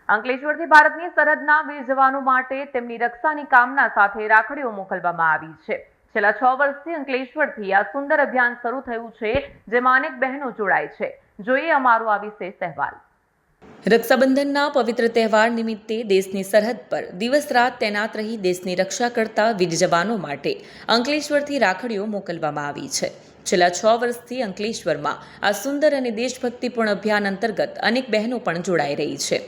અંકલેશ્વરથી ભારતની સરહદના વીર જવાનો માટે તેમની રક્ષાની કામના સાથે રાખડીઓ મોકલવામાં આવી છે। છેલ્લા 6 વર્ષથી અંકલેશ્વરથી આ સુંદર અભિયાન શરૂ થયું છે, જેમાં અનેક બહેનો જોડાય છે। જોઈએ અમારો આ વિશેષ અહેવાલ। રક્ષાબંધનના પવિત્ર તહેવાર નિમિત્તે દેશની સરહદ પર દિવસ રાત તૈનાત રહી દેશની રક્ષા કરતા વીર જવાનો માટે અંકલેશ્વરથી રાખડીઓ મોકલવામાં આવી છે। છેલ્લા 6 વર્ષથી અંકલેશ્વરમાં આ સુંદર અને દેશભક્તિપૂર્ણ અભિયાન અંતર્ગત અનેક બહેનો પણ જોડાઈ રહી છે।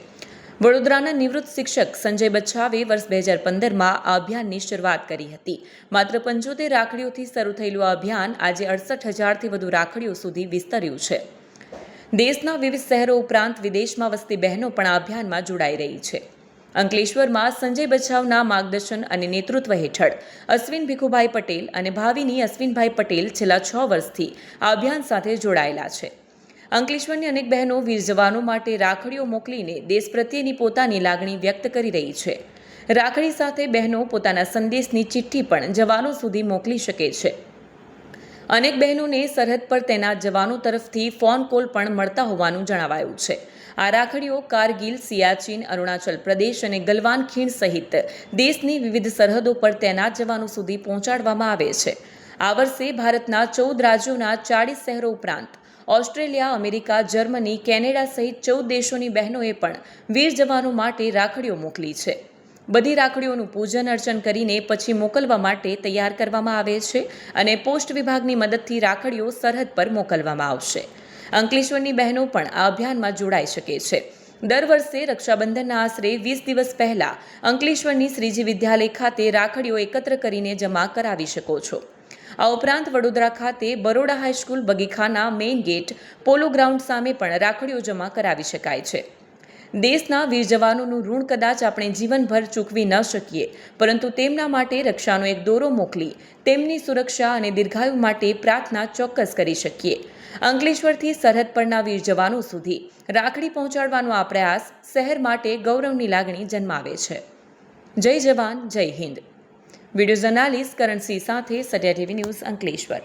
વડોદરાના નિવૃત્ત શિક્ષક સંજય બચ્છાવે વર્ષ 2015માં આ અભિયાનની શરૂઆત કરી હતી। માત્ર 75 રાખડીઓથી શરૂ થયેલું આ અભિયાન આજે 68,000થી વધુ રાખડીઓ સુધી વિસ્તર્યું છે। દેશના વિવિધ શહેરો ઉપરાંત વિદેશમાં વસતી બહેનો પણ આ અભિયાનમાં જોડાઈ રહી છે। અંકલેશ્વરમાં સંજય બચ્છાવના માર્ગદર્શન અને નેતૃત્વ હેઠળ અશ્વિન ભીખુભાઈ પટેલ અને ભાવિની અશ્વિનભાઈ પટેલ છેલ્લા 6 વર્ષથી આ અભિયાન સાથે જોડાયેલા છે। અંકલેશ્વરની અનેક બહેનો વીર જવાનો માટે રાખડીઓ મોકલીને દેશ પ્રત્યેની પોતાની લાગણી વ્યક્ત કરી રહી છે। રાખડી સાથે બહેનો પોતાના સંદેશની ચિઠ્ઠી પણ જવાનો સુધી મોકલી શકે છે। અનેક બહેનોને સરહદ પર તૈનાત જવાનો તરફથી ફોન કોલ પણ મળતા હોવાનું જણાવાયું છે। આ રાખડીઓ કારગિલ, સિયાચીન, અરુણાચલ પ્રદેશ અને ગલવાન ખીણ સહિત દેશની વિવિધ સરહદો પર તૈનાત જવાનો સુધી પહોંચાડવામાં આવે છે। આ વર્ષે ભારતના 14 રાજ્યોના 40 શહેરો ઉપરાંત ઓસ્ટ્રેલિયા, અમેરિકા, જર્મની, કેનેડા સહિત 14 દેશોની બહેનોએ પણ વીર જવાનો માટે રાખડીઓ મોકલી છે। બધી રાખડીઓનું પૂજન અર્ચન કરીને પછી મોકલવા માટે તૈયાર કરવામાં આવે છે અને પોસ્ટ વિભાગની મદદથી રાખડીઓ સરહદ પર મોકલવામાં આવશે। અંકલેશ્વરની બહેનો પણ આ અભિયાનમાં જોડાઈ શકે છે। દર વર્ષે રક્ષાબંધનના આશરે 20 દિવસ પહેલા અંકલેશ્વરની શ્રીજી વિદ્યાલય ખાતે રાખડીઓ એકત્ર કરીને જમા કરાવી શકો છો। આ ઉપરાંત વડોદરા ખાતે Baroda high school Bagikhana main gate polo ground સામે પણ રાખડીઓ જમા કરાવી શકાય છે। દેશના વીર જવાનોનું ઋણ કદાચ આપણે જીવનભર ચૂકવી ન શકીએ, પરંતુ તેમના માટે રક્ષાનો એક દોરો મોકલી તેમની સુરક્ષા અને દીર્ઘાયુ માટે પ્રાર્થના ચોક્કસ કરી શકીએ। અંકલેશ્વરથી સરહદ પરના વીર જવાનો સુધી રાખડી પહોંચાડવાનો આ પ્રયાસ શહેર માટે ગૌરવની લાગણી જન્માવે છે। જય જવાન, જય હિન્દ। વિડિયો જર્નાલિસ્ટ કરણસિંહ સાથે સત્યા ટીવી ન્યૂઝ, અંકલેશ્વર।